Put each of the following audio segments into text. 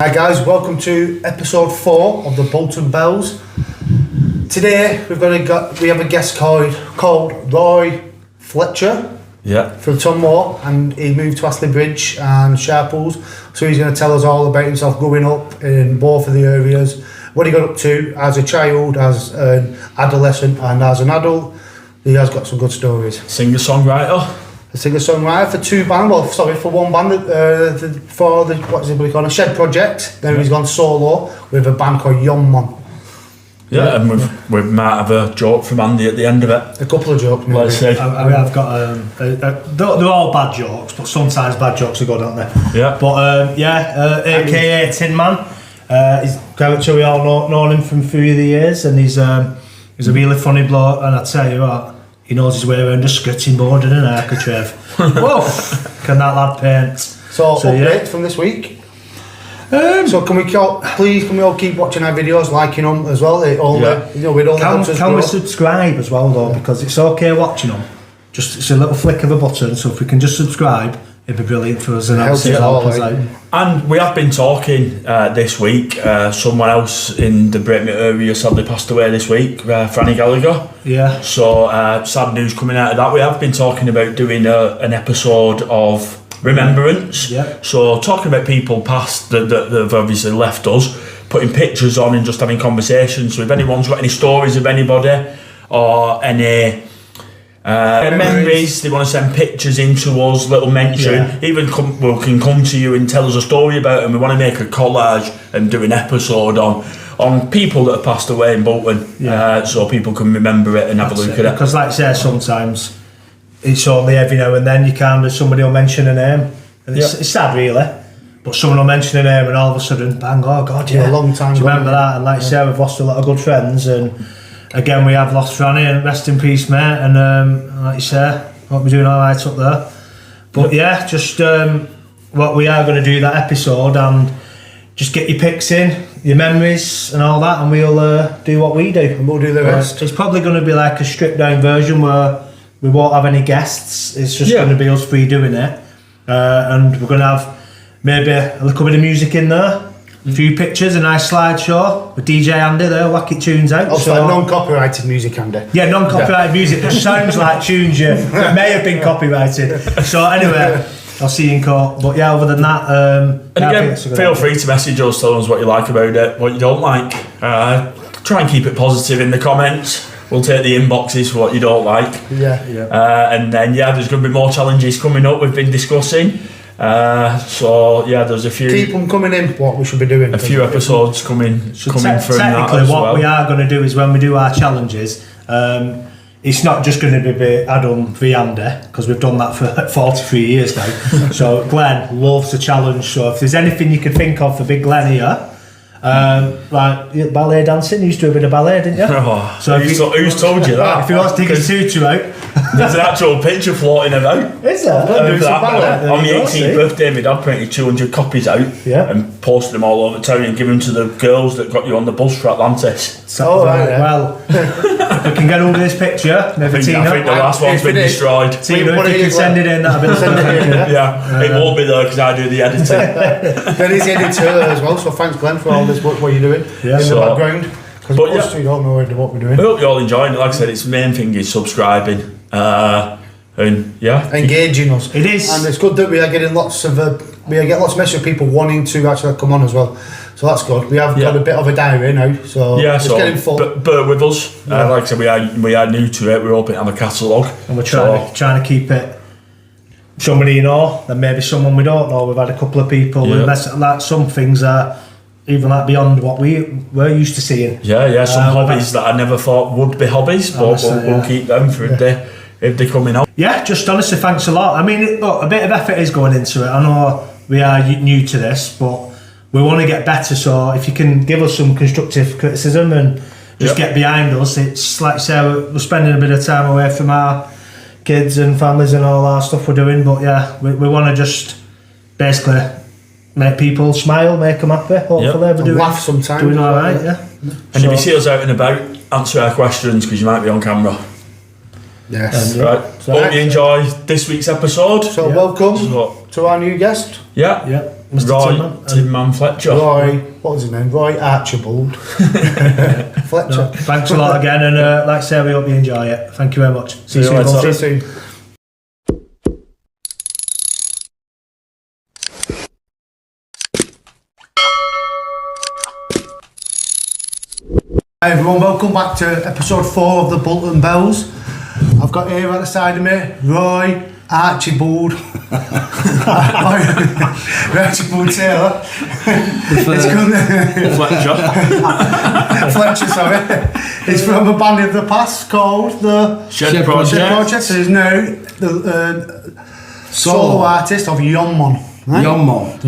Hi guys, welcome to episode 4 of the Bolton Bells. Today we have a guest called Roy Fletcher from Yon Mon, and he moved to Astley Bridge and Sharples, so he's going to tell us all about himself growing up in both of the areas, what he got up to as a child, as an adolescent and as an adult. He has got some good stories. Singer-songwriter? A singer-songwriter for one band, for the Shed Project. Then he's gone solo with a band called Yon Mon. Yeah, and we might have a joke from Andy at the end of it. A couple of jokes, maybe. Let's see. I've got they're all bad jokes, but sometimes bad jokes are good, aren't they? Yeah. But AKA Tin Man. We all known him from through the years, and he's a really funny bloke. And I tell you what, he knows his way around a skirting board and an handkerchief. Whoa! Can that lad paint? So updates from this week. So can we all keep watching our videos, liking them as well? Can we subscribe as well though? Because it's okay watching them. It's a little flick of a button. So if we can just subscribe, it'd be brilliant for us. And And we have been talking this week. Someone else in the Breightmets area sadly passed away this week, Franny Gallagher. Yeah. So sad news coming out of that. We have been talking about doing an episode of Remembrance. Yeah. So talking about people past that have obviously left us, putting pictures on and just having conversations. So if anyone's got any stories of anybody or any memories, they want to send pictures into us, little mention, even we can come to you and tell us a story about them. We want to make a collage and do an episode on people that have passed away in Bolton, so people can remember it and have a look at it. Because like I say, sometimes it's only every now and then somebody will mention a name, and it's sad really, but someone will mention a name and all of a sudden bang, oh god, a long time do you remember that? And like I say, we've lost a lot of good friends, and again we have lost Franny, and rest in peace mate, and like you say, hope we're doing alright up there. But just what we are going to do that episode, and just get your pics in, your memories and all that, and we'll do what we do, and we'll do the rest. It's probably going to be like a stripped down version where we won't have any guests. It's just going to be us three doing it, and we're going to have maybe a little bit of music in there, a few pictures, a nice slideshow with DJ Andy there, whacking tunes out. Also non-copyrighted music, Andy. Yeah, non-copyrighted music that sounds like tunes that may have been copyrighted. So anyway, I'll see you in court. But other than that, and again, feel free to message us, tell us what you like about it, what you don't like. Try and keep it positive in the comments. We'll take the inboxes for what you don't like. And then there's going to be more challenges coming up. We've been discussing. There's a few. Keep them coming in. What we should be doing. A few episodes coming from that as technically, what well. we are going to do is when we do our challenges, it's not just going to be Adam v Andy, because we've done that for 43 years now. So Glenn loves a challenge. So if there's anything you could think of for Big Glenn here. Ballet dancing, you used to do a bit of ballet, didn't you? So who's told you that? If he wants to take his tutu out, there's an actual picture floating about. Is there? On my 18th birthday, my dad printed 200 copies out and posted them all over town and given them to the girls that got you on the bus for Atlantis. Well, if we can get all this picture, maybe Tina. I think the last one's been destroyed. Tina, if you can send it in, that'll be lovely. It won't be there because I do the editing. Then he's the editor as well, so thanks Glenn for all this what you're doing in the background, because most we don't know what we're doing. I hope you're all enjoying it. Like I said, it's the main thing is subscribing and engaging us. It is, and it's good that we are getting lots of messages of people wanting to actually come on as well, so that's good. We have got a bit of a diary now, so it's getting full. But with us, like I said, we are new to it. We're hoping to have a catalogue, and we're trying to keep it somebody you know, then maybe someone we don't know. We've had a couple of people, and like some things are even like beyond what we were used to seeing. Some hobbies that I never thought would be hobbies, but we'll keep them for if they come in. Just honestly, thanks a lot. I mean, look, a bit of effort is going into it. I know we are new to this, but we want to get better. So if you can give us some constructive criticism and just get behind us, it's like I say, we're spending a bit of time away from our kids and families and all our stuff we're doing. But we want to just basically make people smile, make them happy. Hopefully, we're laugh sometimes. Doing all right, And if you see us out and about, answer our questions because you might be on camera. Yes. Right. Hope you enjoy this week's episode. So welcome to our new guest. Yeah. Mr. Roy Tin Man Fletcher. Roy, what was his name? Roy Archibald Fletcher. No, thanks a lot again, and like I say, we hope you enjoy it. Thank you very much. See you soon. See you soon. Hi everyone, welcome back to episode 4 of the Bolton Bells. I've got here at the side of me Roy Archibald Archibald Taylor. Fletcher, sorry. He's from a band of the past called the Shed Project. So he's now the solo artist of Yon Mon. Right? Yon Mon.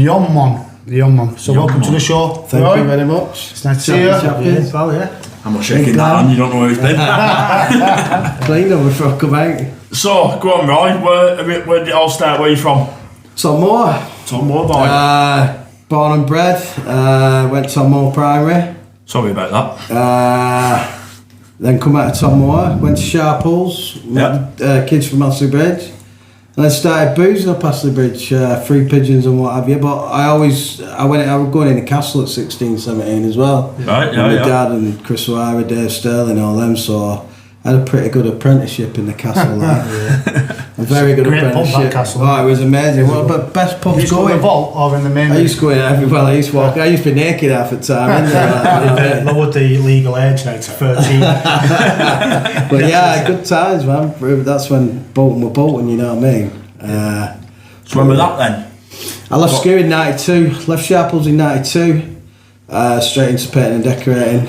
Yon Mon. So welcome to the show. Thank you very much. It's nice to see you. Well, yeah. I'm not shaking that hand, you don't know where he's been. Clean up before I come out. So, go on, Roy. Where did it all start? Where are you from? Moor. Moor, boy. Born and bred. Went to Moor Primary. Sorry about that. Then come out of Moor. Went to Sharples. Kids from Astley Bridge. And then started boozing up Astley Bridge. Free pigeons and what have you. But I was going in the castle at 16, 17 as well. Right, My dad and Chris O'Hara, Dave Sterling, all them. So I had a pretty good apprenticeship in the castle. A very good apprenticeship. Pub, that castle. Oh, it was amazing. What about best pubs You going? in the vault or in the main? I used to go in everywhere. I used to walk. I used to be naked half the time. They've lowered the legal age now to 13. But yeah, good times, man. That's when Bolton were Bolton, you know what I mean? So when was that then? I left school in 92, left Sharples in 92, straight into painting and decorating.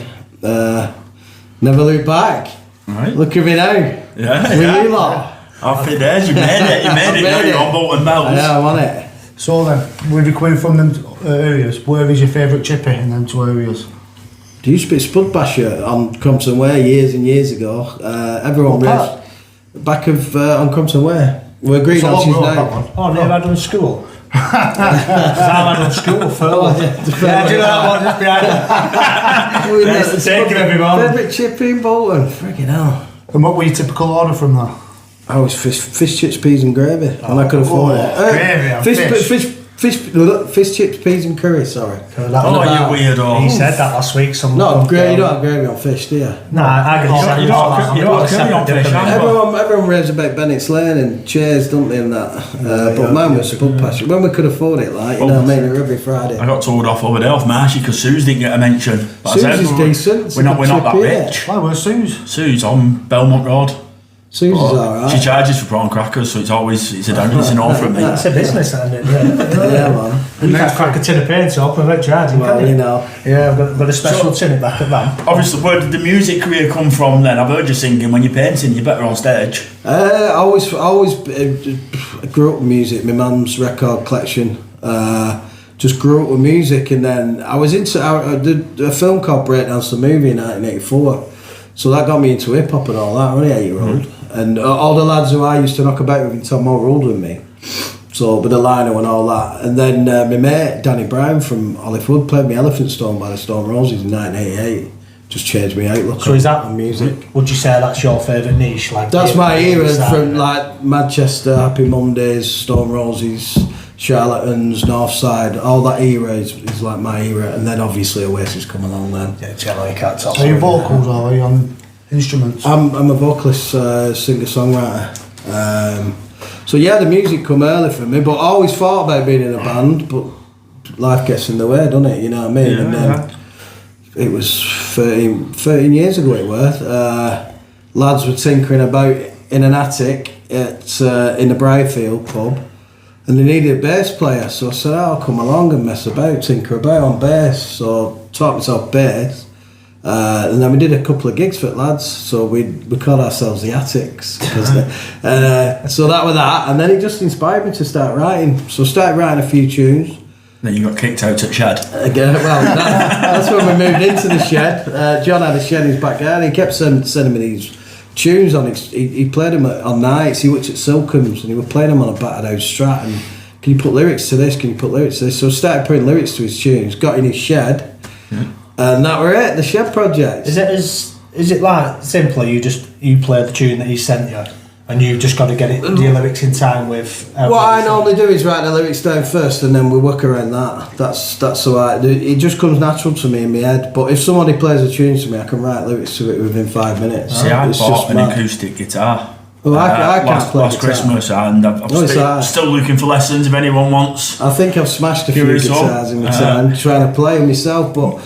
Never looked back. Right. Look at me now. Yeah. With you lot. Happy days, you made it. Now you're on Bolton Bells. Yeah, I'm on it. So then, we'll be coming from them areas. Where is your favourite chippy in them two areas? There used to be a Spud Basher on Crompton Way years and years ago. Everyone raves. Back of on Crompton Way. We're agreed on she's now. Oh, near Adon School. Because I'm Adon School, Phil. Yeah, do you know that one just behind it? That's the taking every morning. Favourite chippy in Bolton. Friggin' hell. And what were your typical order from there? I was fish chips, peas and gravy, and I could afford it. Gravy and Fish chips, peas and curry. Sorry. Oh, you weirdo. He said that last week. No, you don't have gravy on fish, do you? No, I got You don't have curry on fish, Everyone raves about Bennett's Lane and Chairs, don't they, and that. But mine was Spud Passion. When we could afford it, like, you know what I mean, every Friday. I got told off over there off Marshy because Sue's didn't get a mention. But Sue's is decent. We're not that rich. Why, where's Sue's? Sue's on Belmont Road. Sue's is alright. She charges for prawn crackers, so it's a no from me. It's a business, isn't it? Yeah, man. You can't crack a tin of paint up without charging, Well, can you know. Yeah, I've got a special tin at back at that. Obviously, where did the music career come from then? I've heard you singing. When you're painting, you're better on stage. I always grew up with music. My mum's record collection. Just grew up with music, and then I did a film called Breightmets, the movie in 1984. So that got me into hip hop and all that. I'm only 8-year-old, and all the lads who I used to knock about with in Tom were older than me. So with the lino and all that, and then my mate Danny Brown from Olive Wood played me Elephant Stone by the Stone Roses in 1988. Just changed me outlook. So is that on music? Would you say that's your favourite niche? Like that's my era from like Manchester, Happy Mondays, Stone Roses, Charlatans, Northside. All that era is like my era, and then obviously Oasis come along then. Yeah, generally can't top. Are you vocals or are you on instruments? I'm a vocalist, singer-songwriter. So yeah, the music come early for me, but I always thought about being in a band, but life gets in the way, doesn't it? You know what I mean? Yeah, and then it was 13 years ago it was. Lads were tinkering about in an attic in the Briarfield pub, and they needed a bass player, so I said, I'll come along and mess about, tinker about on bass. So taught myself bass. And then we did a couple of gigs for the lads, so we called ourselves the Attics. So that was that, and then it just inspired me to start writing. So I started writing a few tunes. Then you got kicked out at shed. Again, well, that's when we moved into the shed. John had a shed in his backyard. He kept sending me these tunes on. He played them on nights. He worked at Silcombs and he would play them on a battered out Strat. And can you put lyrics to this? Can you put lyrics to this? So I started putting lyrics to his tunes. Got in his shed. Yeah. And that were it, the Shed Project. Is it like simply you play the tune that he sent you and you've just got to get the lyrics in time with. What I normally do is write the lyrics down first, and then we work around that. That's the way it just comes natural to me in my head. But if somebody plays a tune to me, I can write lyrics to it within 5 minutes. See, I bought an acoustic guitar. Well, I can't play last Christmas, and I'm still looking for lessons if anyone wants. I think I've smashed a few guitars in my time trying to play myself, but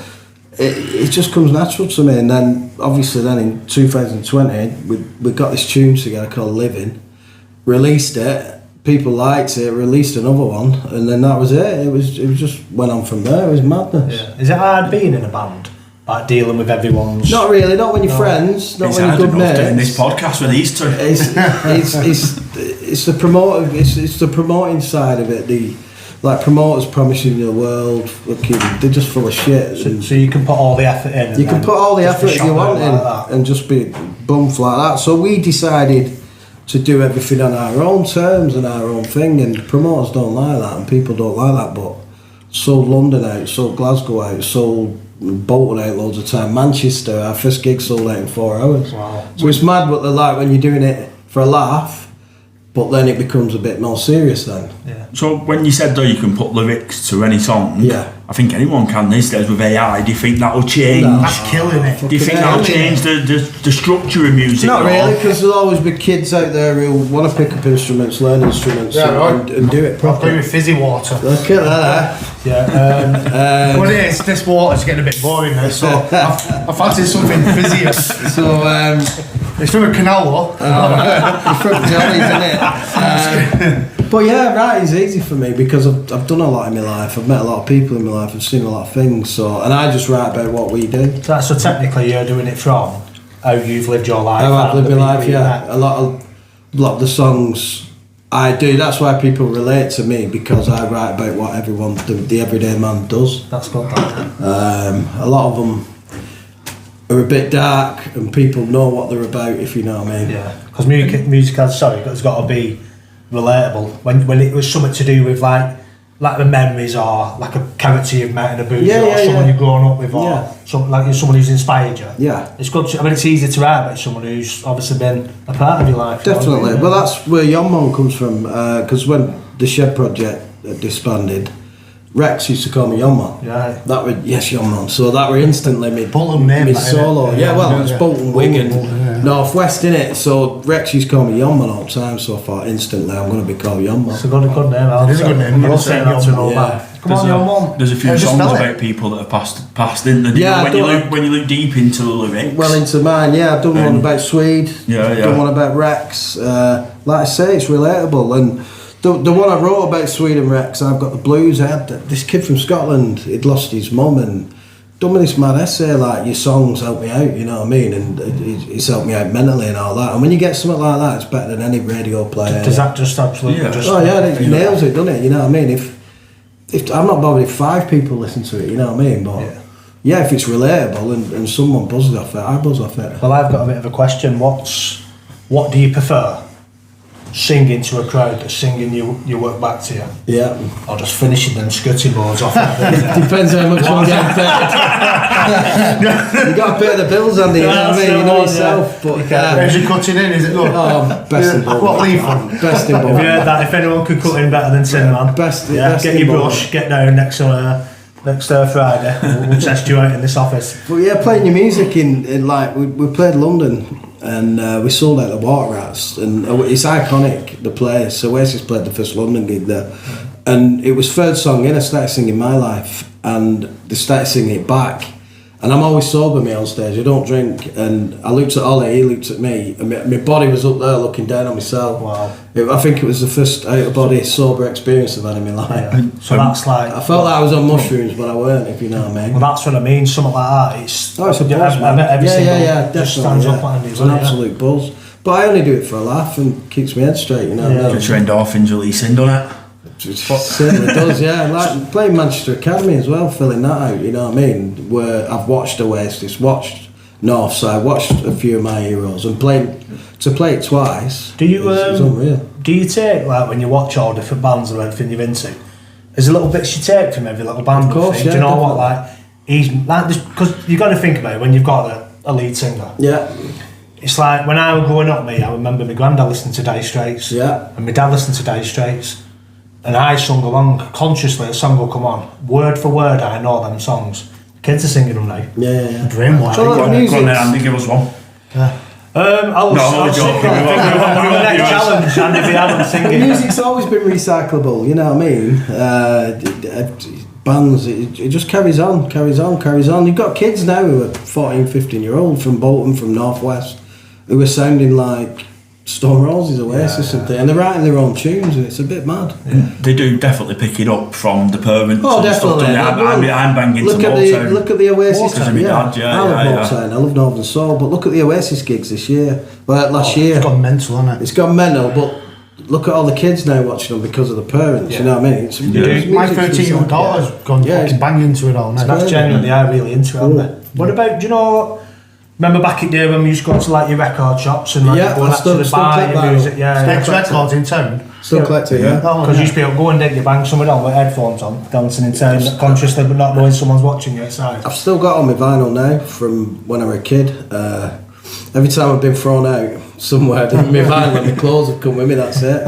it just comes natural to me. And then obviously then in 2020 we got this tune together called Living, released it, people liked it, released another one, and then that was it. It was just went on from there. It was madness. Yeah. Is it hard being in a band? Like dealing with everyone's... Not really, not when you're friends, not when you're good mates. Doing this podcast with these two. It's the promoting, it's the promoting side of it. Like promoters promising you the world, they're just full of shit. So you can put all the effort in. You can put all the effort you want in and just be bummed like that. So we decided to do everything on our own terms and our own thing, and promoters don't like that and people don't like that, but sold London out, sold Glasgow out, sold Bolton out loads of time. Manchester, our first gig sold out in 4 hours. Wow. So it's mad what they're like when you're doing it for a laugh, but then it becomes a bit more serious then. Yeah. So when you said though you can put lyrics to any song, I think anyone can these days with AI. Do you think that'll change? That's killing it. Do you think that'll change the structure of music? Not really, because there'll always be kids out there who want to pick up instruments, learn instruments, and do it properly. I'll go with fizzy water. Look at that. Yeah. Well, this water's getting a bit boring now, so I fancy something fizzier. So it's from a canal, though. It's from Johnny's, isn't it? But yeah, writing's easy for me because I've done a lot in my life. I've met a lot of people in my life. I've seen a lot of things. So, and I just write about what we do. So technically, you're doing it from how you've lived your life. How I've lived my life. Yeah, a lot of the songs I do. That's why people relate to me, because I write about what everyone, the everyday man, does. That's good. A lot of them are a bit dark, and people know what they're about, if you know what I mean. Yeah, because music has got to be relatable. When it was something to do with like the memories, or like a character you've met in a booth, or someone you've grown up with, or someone who's inspired you. Yeah, it's good. It's easy to write about someone who's obviously been a part of your life. Definitely. Well, that's where Yon Mon comes from. Because when the Shed Project disbanded, Rex used to call me Yon Mon. Yeah. That was Yon Mon. So that were instantly Bolton name, solo. It's Bolton, Wigan, North West, innit? So Rex used to call me Yon Mon all the time. So I thought instantly I'm going to be called Yon Mon. It's a good name. It is a good name. I'll say that to an old man. Come on, Yon Mon. There's a few songs about people that have passed in there. Yeah, when you look deep into the lyrics. Well, into mine, I've done one about Swede. I've done one about Rex. Like I say, it's relatable. And the one I wrote about Swede and Rex, I've got the blues. I had this kid from Scotland. He'd lost his mum and done me this mad essay like, your songs help me out, you know what I mean? And it's helped me out mentally and all that. And when you get something like that, it's better than any radio player. Does that just absolutely? It nails it, doesn't it? You know what I mean? If I'm not bothered if 5 people listen to it, you know what I mean? But if it's relatable and someone buzzes off it, I buzz off it. Well, I've got a bit of a question. What do you prefer? Singing to a crowd that's singing you work back to you? Yeah. Or just finishing them skirting boards off? Depends how much I'm getting paid. You got to pay the bills, Andy, you know what I mean? You know yourself. But who's you cutting in? Is it good? Best in both. What leaf on? Best in both. Have you heard that? If anyone could cut in better than Tin Man, best get your brush, get down next Friday. We'll test you out in this office. But playing your music in like we played London. And we sold out the Water Rats, and it's iconic, the place. So Oasis played the first London gig there, and it was third song in. I started singing My Life, and they started singing it back. And I'm always sober me on stage. I don't drink. And I looked at Ollie, he looked at me, and my body was up there looking down on myself. Wow. I think it was the first out of body sober experience I've had in my life. Yeah. So that's like, I felt like I was on mushrooms, but I weren't, if you know what I mean. Well, that's what I mean. Something like that. It's a buzz, man. Every single definitely. Stands up and it's an absolute buzz. But I only do it for a laugh and keeps my head straight, you know. Gets your endorphins releasing, doesn't it? It certainly does, yeah. Like playing Manchester Academy as well, filling that out, you know what I mean? Where I've watched Oasis, watched Northside, watched a few of my heroes, and to play it twice. Do you is unreal. Do you take, like, when you watch all different bands or anything you're into, there's a little bits you take from every little band? Of course, do you know what, like, he's like, because you've got to think about it when you've got a lead singer. Yeah. it's like when I was growing up, I remember my granddad listening to Dire Straits. Yeah. And my dad listened to Dire Straits. And I sung along consciously, a song will come on. Word for word, I know them songs. Kids are singing them now. Yeah. Brainwash. So Go on then, Andy, give us one. I'll sing the next challenge, and if you haven't singing. Music's always been recyclable, you know what I mean? Bands, it just carries on. You've got kids now who are 14, 15-year-old from Bolton, from Northwest, who are sounding like Stone Roses, Oasis, something, and they're writing their own tunes, and it's a bit mad. Yeah. They do definitely pick it up from the parents. Oh, definitely. I'm banging look to Motown. Look at the Oasis. I love Motown. I love Northern Soul, but look at the Oasis gigs this year. Well, last year. It's gone mental, hasn't it? It's gone mental, but look at all the kids now watching them because of the parents. You know what I mean? My 13-year-old daughter's gone fucking banging to it all now. That's genuinely, I'm really into it, aren't they? What about, do you know? Remember back in the day when we used to go to like your record shops and like going out to the bar, your music, Next records in town. Still collect it, yeah. Because you used to be able to go and dig your bang somewhere on with headphones on, dancing in town consciously but not knowing someone's watching you outside. I've still got on my vinyl now from when I was a kid. Every time I've been thrown out somewhere, my vinyl and my clothes have come with me, that's it.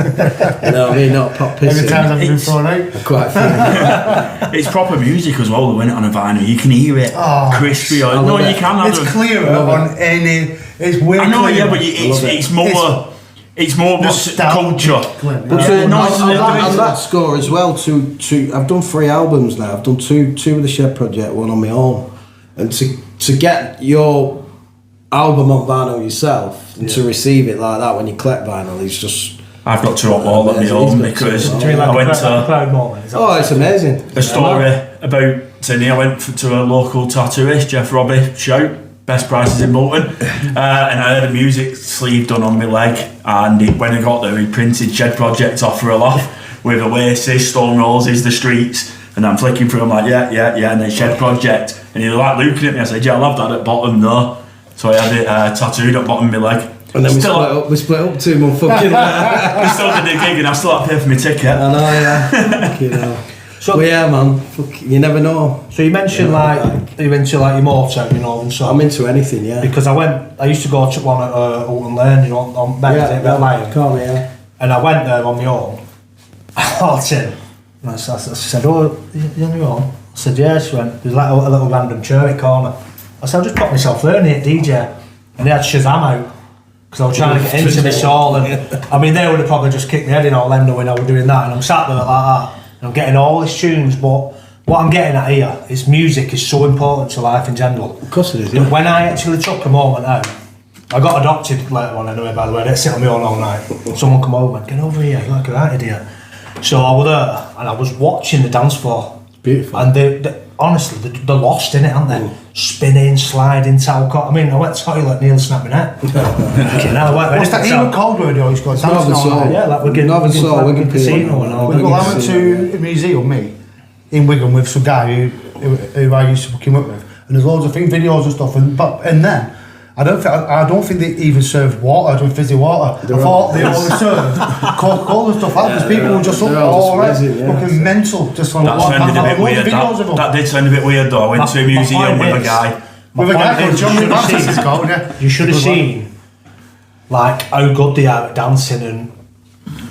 You know what I mean? Not pop pissing. Every time I've been thrown out. Quite funny. It's proper music as well, when it on a vinyl. You can hear it crispy. You can. It's clearer on any. It's way I know, clearer. yeah, but it's more. It's more culture. But on that score as well, I've done 3 albums now. I've done two with the Shed Project, one on my own, and to get your album on vinyl yourself and to receive it like that when you collect vinyl is just. I've got 2 on wall at my own because I went to. It's amazing. A story about Tinny. I went to a local tattooist, Jeff Robbie, shout. Best prices in Bolton, and I had a music sleeve done on my leg, and when I got there he printed Shed Project off for a laugh with Oasis, Stone Roses, The Streets, and I'm flicking through, I'm like yeah, and then Shed Project, and he was like looking at me. I said, I'll have that at bottom though, so I had it tattooed at bottom of my leg. And then we split up 2 months fucking later. We still did the gig and I still had to pay for my ticket. I know, yeah. So yeah, man, you never know. So you mentioned like you're into like your Motown, you know, and so I'm into anything, yeah. Because I used to go to one at Alton Lane, you know, on yeah. And I went there on my own. And I said, you on your own? I said, yeah. She went, there's like a little random cherry corner. I said, I'll just put myself there and hit DJ. And they had Shazam out. Because I was trying to get into this all, and I mean, they would have probably just kicked me head in all them knowing I was doing that, and I'm sat there like that. I'm getting all these tunes, but what I'm getting at here is music is so important to life in general. Of course it is, yeah. When I actually took a moment out, I got adopted later on anyway, by the way, I didn't sit on my own all night. Someone come over and went, get over here, you're like a right idiot. So I was there, and I was watching the dance floor. It's beautiful. And honestly, they're lost in it, aren't they? Spinning, sliding, talcott. I mean, I went to the toilet, nearly snapped my neck. What's that even called word always got? Northern Soul. Yeah, like Northern Soul, Wigan Casino and all. Well, I went to a museum, in Wigan with some guy who I used to fucking work with, and there's loads of videos and stuff, and then I don't think they even served water, fizzy water. I thought they only served Coca-Cola and stuff like that, because people were just looking mental, just on that sounded a bit weird. That did sound a bit weird though. I went to a museum with a guy. You should have seen like how good they are at dancing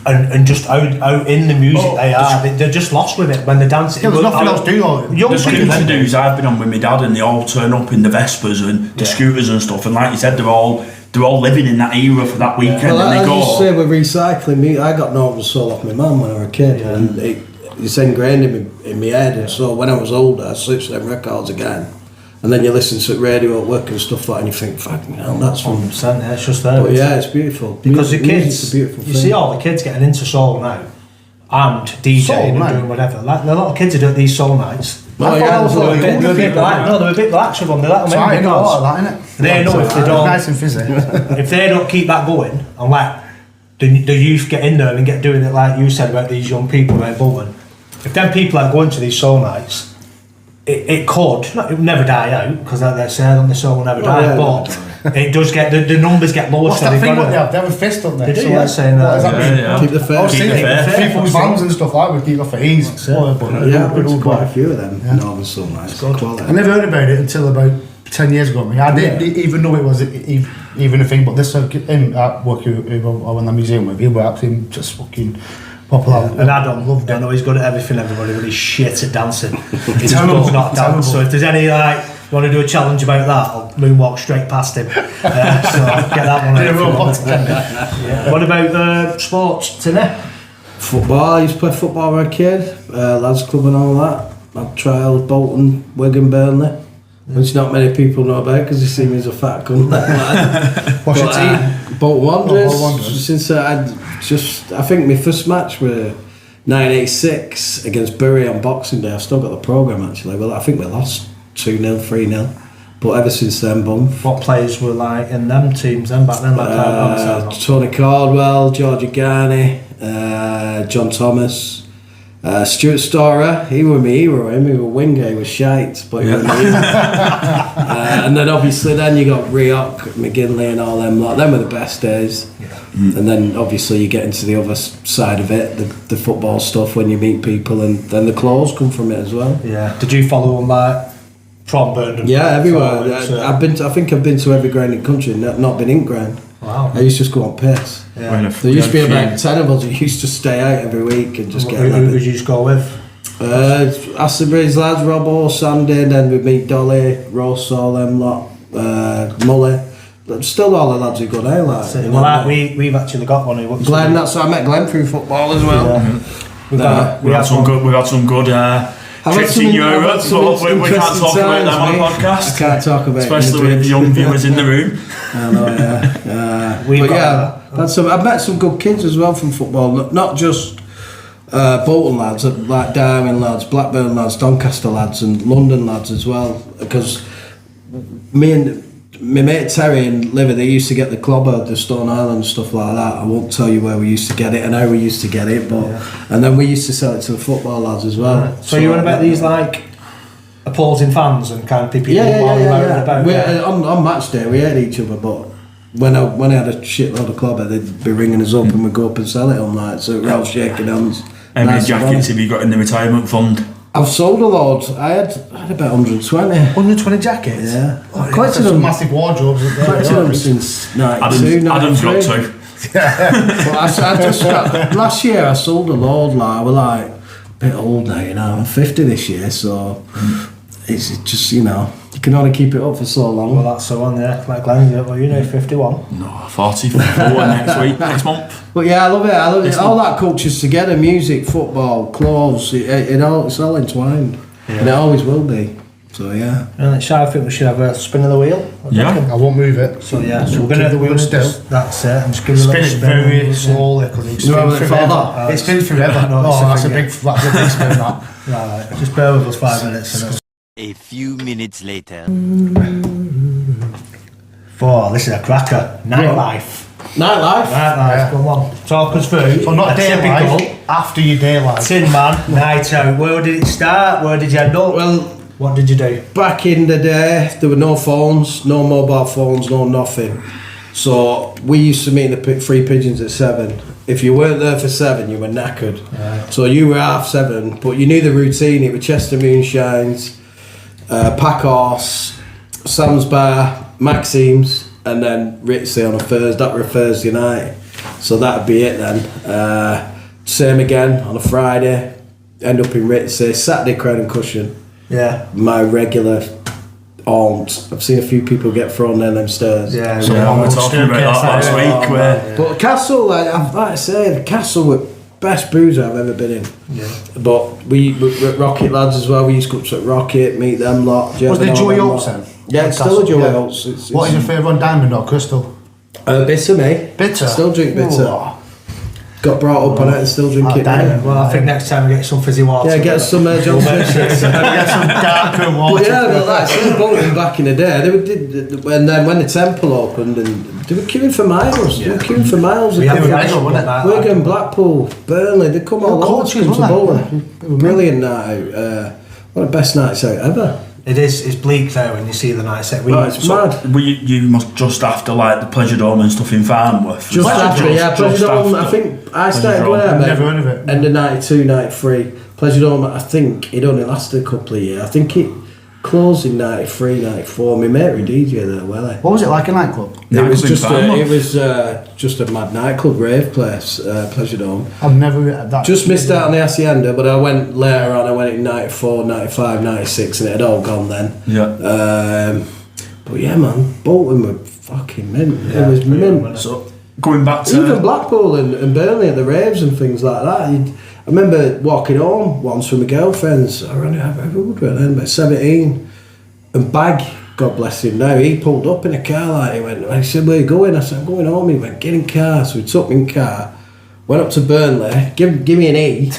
and just out in the music they are. They're just lost with it when they're dancing. Yeah, there's nothing else to do. The scooter dudes I've been on with my dad, and they all turn up in the Vespers and the scooters and stuff, and like you said, they're all living in that era for that weekend. Well, and they go. As you say, with recycling, I got Northern Soul off my mum when I was a kid, and it's ingrained in my head, and so when I was older I switched them records again. And then you listen to radio at work and stuff like that, and you think, fucking hell, that's 100%, yeah, it's just there. But yeah, it's beautiful. Because the kids, a beautiful you thing. See all the kids getting into soul now, and DJing and doing whatever. Like, a lot of kids are doing these soul nights. They're a bit relaxed with them, they let them in because they know if they don't, nice and fizzy. if they don't keep that going, and let the youth get in there and get doing it like you said about these young people around Bolton, if them people are going to these soul nights, it would never die out, because they say on the soul will never die, but it does get, the numbers get lower. What's that thing what they have? They have a fist, don't they? They do, yeah, saying that. What does that mean? Keep the faith. People's vans and stuff like that would keep off for ease. Yeah, I've been to quite a few of them. Northern Soul nights. I never heard about it until about 10 years ago. I didn't even know it was even a thing, but this in working in the museum with, he was actually just fucking popular. And Adam loved it. I know he's good at everything, everybody, but he's shit at dancing. He just does not dance. So if there's any you want to do a challenge about that, I'll moonwalk straight past him. So get that one. What about sports today? Football. I used to play football as a kid, lads club and all that. I'd trials Bolton, Wigan, Burnley, which not many people know about because they see me as a fat cunt. What's your team? Bolton Wanderers. Since I think my first match was 1986 against Bury on Boxing Day. I've still got the programme actually. Well, I think we lost 2-0, 3-0. But ever since then, What players were like in them teams then back then? Tony Caldwell, Georgie Garney, John Thomas, Stuart Storer. He was my hero. He was a winger. He was shite, but he was my hero. And then obviously then you got Rioch, McGinley and all them. Them were the best days. Yeah. And then obviously you get into the other side of it, the football stuff when you meet people, and then the clothes come from it as well. Yeah. Did you follow them from Burnham? Yeah, everywhere. I think I've been to every ground in the country, not been in ground. Wow. I used to just go on piss. Yeah. There used to be about 10 of us who used to stay out every week and just get. Who did you just go with? Astley's lads, Robbo, Sandy, and then we'd meet Dolly, Ross, all them lot, Mully. Still all the lads who go now, like. We've actually got one who works. Glenn, I met Glenn through football as well. Yeah. We've had some good trips in Europe, but we can't talk about them on the podcast. I can't talk about especially with the young viewers in the room. I know, I've met some good kids as well from football, not just Bolton lads, like Darwin lads, Blackburn lads, Doncaster lads and London lads as well, because me and my mate Terry and Liver, they used to get the clobber, the Stone Island stuff like that. I won't tell you where we used to get it and how we used to get it, but and then we used to sell it to the football lads as well. Right. So you want about these like opposing fans and kind of people on match day we had each other, but when I had a shitload of clobber, they'd be ringing us up and we'd go up and sell it on night, so we're all shaking hands. How many jackets have you got in the retirement fund? I've sold a lot. I had about 120. 120 jackets? Yeah. I've collected them. Massive wardrobes. Collected them since 92, Adam's got two. But I just got, last year I sold a load. I was like a bit old now, I'm 50 this year, so it's just, you can only keep it up for so long. Well, that's the one, like Glenn, 51? No, 44 next month. But yeah, I love it. All that culture's together: music, football, clothes. It's all entwined, and it always will be. So yeah. And I think we should have a spin of the wheel. I won't move it. So we're gonna the wheel still. That's it. And just give spin it very slowly because it's been forever. That's a big spin. That. Right, just bear with us 5 minutes. A few minutes later. This is a cracker. Nightlife. Nightlife. Come on. Talk us through. So not daylife. After your daylife. Tin Man, night out. Where did it start? Where did you end up? Well, what did you do? Back in the day, there were no phones, no mobile phones, no nothing. So we used to meet in the Three Pigeons at 7. If you weren't there for 7, you were knackered. Right. So you were 7:30, but you knew the routine. It was Chester Moonshines, Pack Horse, Sam's Bar, Maxime's, and then Ritzy on a Thursday. That were a Thursday night. So that'd be it then. Same again on a Friday. End up in Ritzy. Saturday, Crown and Cushion. Yeah. My regular haunt. I've seen a few people get thrown down them stairs. We were talking about that last week. But Castle, like I say, the Castle were best boozer I've ever been in. Yeah. But we Rocket lads as well. We used to go up to Rocket, meet them lot. Was there Joey Oates then? Yeah, it's still a Joey Oates. What is your favourite one, Diamond or Crystal? Bitter, mate. Bitter? Still drink bitter. Ooh. Got brought up on it and still drink it. Well, I think next time we get some fizzy water. Yeah, get some Johnson. Get some darker water. But yeah, but like some Bolton back in the day, and then when the temple opened, and they were queuing for miles. They were queuing for miles. Wigan, Blackpool, Burnley, they come all over to Bolton. Brilliant night out. One of the best nights out ever. It is. It's bleak there when you see the night set. It's mad. You must just after like the Pleasure Dome and stuff in Farnworth. Just after, Pleasure Dome. I think I started going there. Never heard of it. End of 92, 93. Pleasure Dome. I think it only lasted a couple of years. I think it closed in 93, 94. My mate was DJ there, well. What was it like a nightclub? It was just a mad nightclub rave place, Pleasure Dome. I've never that. Just missed out on the Hacienda, but I went later on. I went in 94, 95, 96, and it had all gone then. Yeah. But yeah, man, Bolton were fucking mint. It was mint. So going back to even Blackpool and Burnley at the raves and things like that. I remember walking home once with my girlfriends. I ran out then, about 17, and Bag, God bless him now, he pulled up in a car like he went. I said, "Where are you going?" I said, "I'm going home." He went, "Get in car." So we took me in car, went up to Burnley, give me an E.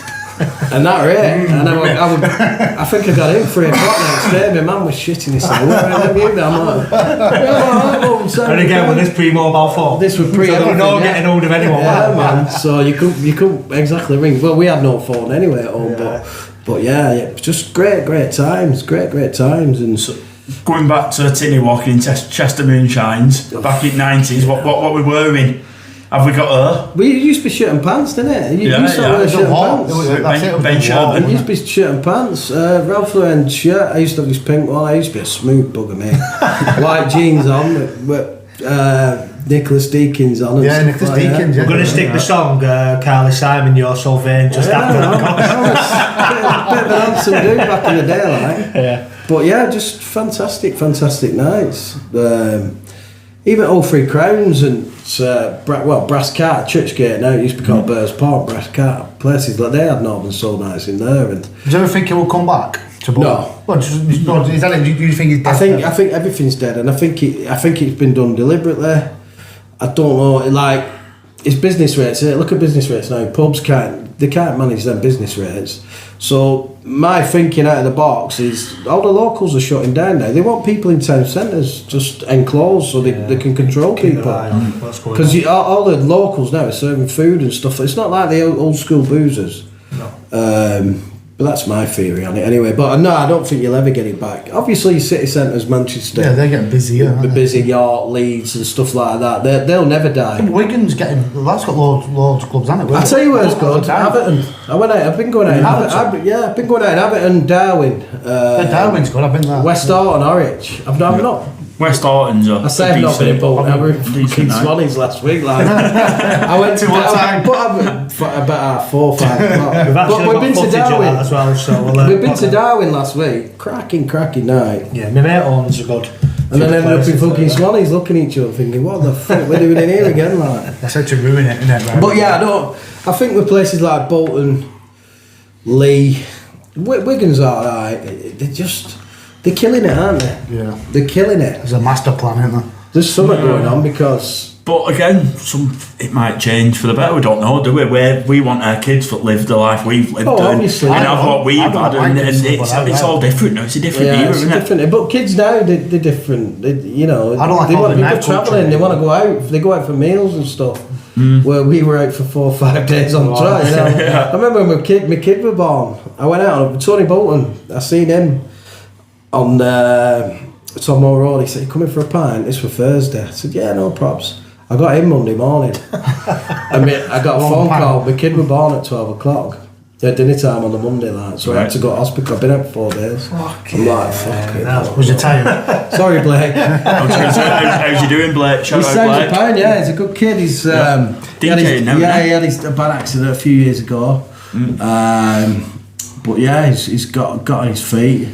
And that was it. And I think I got in 3 o'clock next day. My man was shitting himself. Where have you been? I'm like, and again, with this pre-mobile phone. This was pre. So you're not getting hold of anyone. Yeah, man. So you couldn't exactly ring. Well, we had no phone anyway at home, but yeah, just great times, great times. And so, going back to Tinny walking in Chester Moonshines back in '90s, what we were in. Have we got her? We used to be shirt and pants, didn't it? You used to wear shirt and pants. Ben Sherman. It used to be shirt and pants. Ralph Lauren shirt. I used to have this pink one. I used to be a smooth bugger, mate. White jeans on with Nicholas Deakins on. Yeah, Nicholas Deakins. We're going to stick the song Carly Simon, You're So Vain, just after that. Bit of an handsome dude back in the day, like. Yeah. But yeah, just fantastic nights. Even all Three Crowns and Brass Cat, Churchgate now, it used to be called Burrs Park, Brass Cat, places like they had Northern Soul nights in there. And do you ever think it will come back to Bolton? No. What, is that it? Do you think it's dead? I think everything's dead, and I think it's been done deliberately. I don't know, like it's business rates. Look at business rates now. Pubs can't manage them business rates. So my thinking out of the box is all the locals are shutting down now. They want people in town centres just enclosed so they can control people. Because all the locals now are serving food and stuff. It's not like the old school boozers. No. But that's my theory on it anyway. But no, I don't think you'll ever get it back. Obviously, city centres, Manchester. Yeah, they're getting busier. Busy, York, Leeds, and stuff like that. They'll never die. Wigan's getting. That's got loads of clubs, hasn't it? I tell you where it's good. Everton. I've been going out. I've been going out in Everton, Darwin. Darwin's good. I've been there. West Orton, Norwich. I've not. West Orton's I say I've not been in Bolton. I were fucking Swannies last week. Like I went to what time? About 4 or 5 o'clock. We've been to Darwin as well. So we've been to Darwin last week. Cracking night. Yeah, my mate owns a good. And then ended up in fucking Swannies looking at each other thinking, what the fuck we're doing in here again, like. That's how to ruin it, isn't it? Right? But yeah, I think with places like Bolton, Lee, Wigan's alright. They're killing it, aren't they? Yeah. They're killing it. There's a master plan, isn't there? There's something going on because. But again, it might change for the better. We don't know, do we? We want our kids to live the life we've lived obviously. and have what we've had, and it's all different now. It's a different era, isn't it? But kids now, they're different. I don't like they want the people travelling. They want to go out. They go out for meals and stuff. Where we were out for 4 or 5 days on trial. You know? I remember when my kid was born. I went out on Tony Bolton. I seen him on Tom Moore Road. He said, "You coming for a pint?" This was Thursday. I said, "Yeah, no props." I got in Monday morning. I got a phone call. My kid was born at 12 o'clock. At dinner time on the Monday, like, so I had to go to hospital. I've been out for 4 days. I'm like, fuck it. Was you tired? Sorry, Blake. How's you doing, Blake? Shout out, Blake. Fine, yeah, he's a good kid. He's he had his bad accident a few years ago. But yeah, he's got on his feet.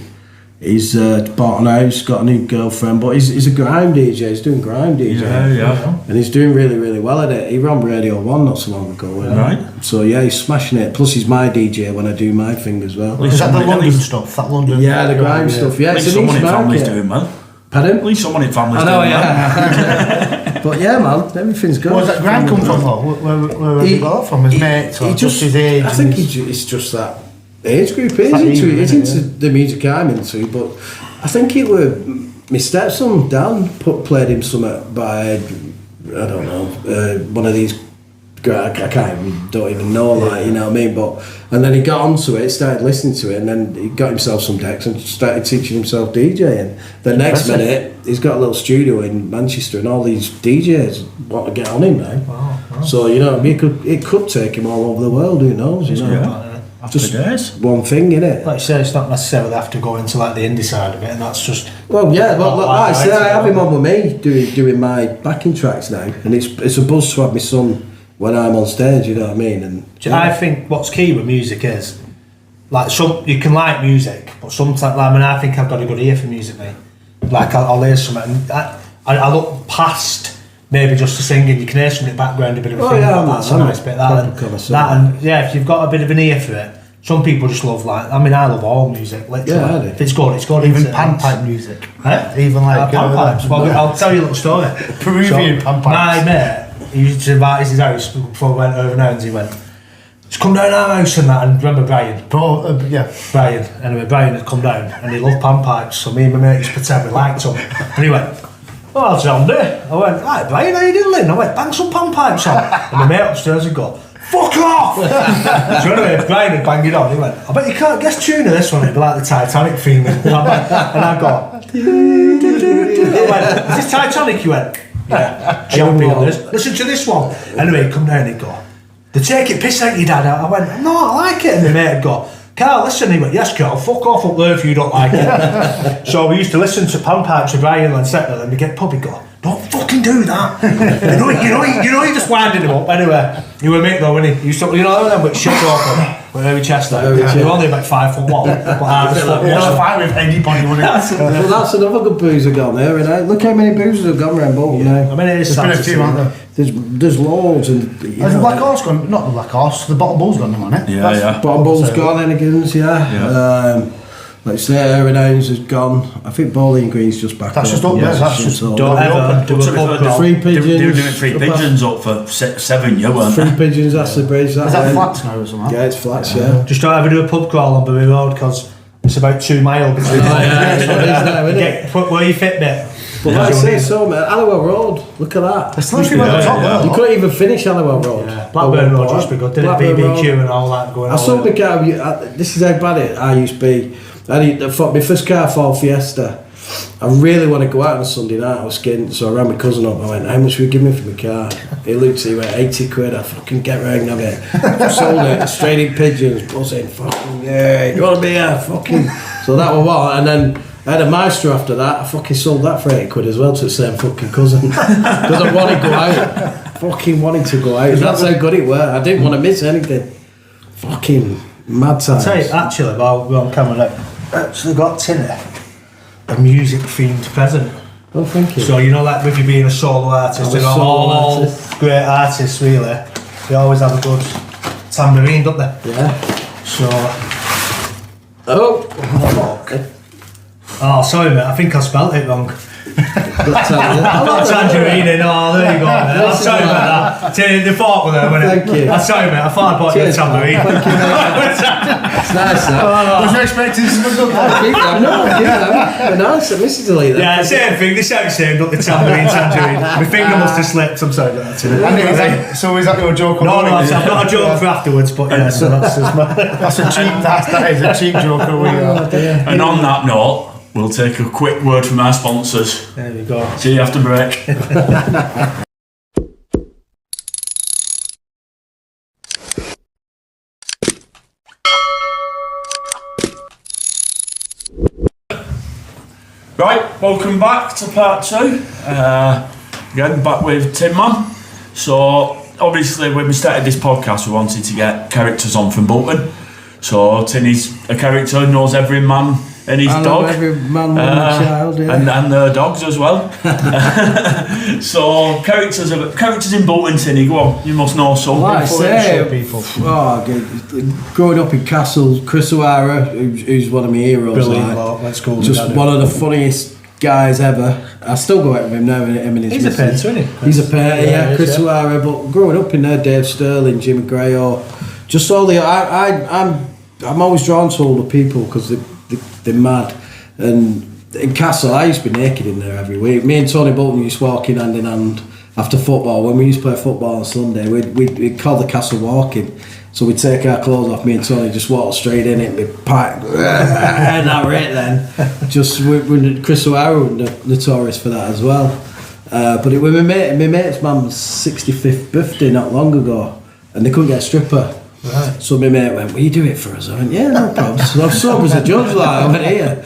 He's bought an house, got a new girlfriend, but he's a grime DJ. He's doing grime DJ. Yeah. And he's doing really, really well at it. He ran Radio 1 not so long ago. Right. So yeah, he's smashing it. Plus he's my DJ when I do my thing as well. Is that the London stuff? That London? Yeah, the grime stuff. Yeah, at least someone in family's doing well. Pardon? At least someone in family's doing well. But yeah, man, everything's good. Where's that grime come from though? Where has he got that from? His mates or just his age? I think it's just that age group. He's into the music I'm into, but I think it were my stepson Dan played him something by I don't know one of these. Don't even know, like, you know what I mean. But and then he got onto it, started listening to it, and then he got himself some decks and started teaching himself DJing. The next minute, he's got a little studio in Manchester, and all these DJs want to get on him now. Wow. So you know, it could take him all over the world. Who knows? You know. Yeah. just days. one thing, innit? Like you say, it's not necessarily have to go into like the indie side of it, and that's just. Well, yeah, but like I say, I have him on with me doing my backing tracks now, and it's a buzz to have my son when I'm on stage. You know what I mean? And I think what's key with music is like you can like music, but sometimes like I think I've got a good ear for music, mate. Like I'll hear something, and I look past maybe just the singing. You can hear something in the background, a bit of a thing. That's a nice bit. That, yeah, if you've got a bit of an ear for it. Some people just love I love all music, literally. Yeah, if it's good, it's good. Even panpipe music. Huh? Even like panpipes. Well, I'll tell you a little story. Peruvian panpipes. My mate, he used to invite us his house before we went over now, and he went, "Just come down our house and that." And remember Brian? Brian. Anyway, Brian had come down and he loved panpipes, so me and my mate used to pretend we liked them. And he went, "Oh, that's handy." I went, "Right, Brian, how you doing, Lynn?" I went, "Bang some panpipes on." And my mate upstairs would go, "Fuck off!" So anyway, Brian had banged it on. He went, "I bet you can't guess tune of this one." It'd be like the Titanic theme. And I go, I went, "Is this Titanic?" He went, "Yeah, champion. Listen to this one." Anyway, he'd come down and he'd go, "They take it piss out your dad." I went, "No, I like it." And my mate would go, "Carl, listen." He went, "Yes, Carl, fuck off up there if you don't like it." So we used to listen to panpipes with Brian and Settle, and we get pub, he'd go, "Don't fucking do that." you know, you're just winding him up. Anyway, he was a mate though, wasn't he? He used to, you know them with shit open with every chest out. He was only about 5'1", but I just not fine with anybody, would it? Well, that's another good boozer gone there, you know. Look how many boozers have gone around Bolton now. I mean, it is. There's been a few, aren't there? There's loads, and has the Black Horse gone? Not the Black Horse. The Bottle Bull's gone now, hasn't it? Yeah. Bottle Bull's gone, Hennigan's, yeah. Like say, Aaron Hines has gone. I think Bowling Green's just back. That's just up. Yeah, that's just don't ever do a pub crawl. Three Pigeons. They were doing Three Pigeons up for 7 years, weren't they? Three Pigeons, Astley Bridge. Is that flats now or something? Yeah, it's flats, yeah. Just don't ever do a pub crawl on Bury Road because it's about 2 miles between. That's what it is now, isn't it? Put where you fit, mate. But like I say so, man, Allowell Road, look at that. There's literally at the top there. You couldn't even finish Allowell Road. Yeah. Blackburn Road used to be good, didn't it? BBQ and all that going on. I saw my car, this is how bad I used to be. My first car, Ford Fiesta. I really want to go out on a Sunday night. I was skint, so I rang my cousin up. I went, "How much will you give me for my car?" He looked at me, he went, £80. I fucking get round of it. Sold it, straight in Pigeons, buzzing, fucking, yeah, you want to be here? Fucking. So that was what, and then I had a Maestro after that. I fucking sold that for £80 as well to the same fucking cousin. Because I wanted to go out. Fucking wanted to go out. That's how good it were. I didn't want to miss anything. Fucking mad times. I'll tell you, actually, while we're on camera now, I actually got Tinny a music themed present. Oh, thank you. So, you know, like with you being a solo artist, and all great artists, really, they always have a good tambourine, don't they? Yeah. So. Oh, Oh, sorry, mate, I think I spelt it wrong. Tangerine, oh, there you go, mate. I'm sorry about that. The fork with there, wasn't it? Thank you. I'm sorry, mate, I thought I bought you a tambourine. it's nice, that. I was expecting some good. But nice, I missed to delete that. Yeah, same thing, they sound the same, not the tangerine. My finger must have slipped, I'm sorry about that. So is that your joke? No, I've got a joke for afterwards, but yeah, so that's a cheap, that is a cheap joke. And on that note, we'll take a quick word from our sponsors. There we go. See you after break. Right, welcome back to part 2. Again, back with Tin Man. So, obviously, when we started this podcast, we wanted to get characters on from Bolton. So, Tinny's a character, knows every man and his dog. Every man, woman, child, yeah. And their dogs as well. So, characters in Bolton, Tinny, go on, you must know some. Like I say, growing up in Castle, Chris O'Hara, who's one of my heroes. Brilliant, let's go. Just one of the funniest guys ever. I still go out with him now. He's a painter, isn't he? He's a painter, yeah, Chris O'Hara. But growing up in there, Dave Sterling, Jimmy Gray, or just all the. I'm always drawn to older people because they're mad. And in Castle, I used to be naked in there every week. Me and Tony Bolton used to walk in hand after football. When we used to play football on Sunday, we'd call the Castle walking. So we'd take our clothes off, me and Tony just walk straight in it, we'd pack, and that right then. Just, Chris O'Hara was notorious for that as well. But it was my mate's mum's 65th birthday not long ago, and they couldn't get a stripper. Right. So my mate went, will you do it for us? I went, yeah, no problem. So I'm sober as a judge, like, I went, here,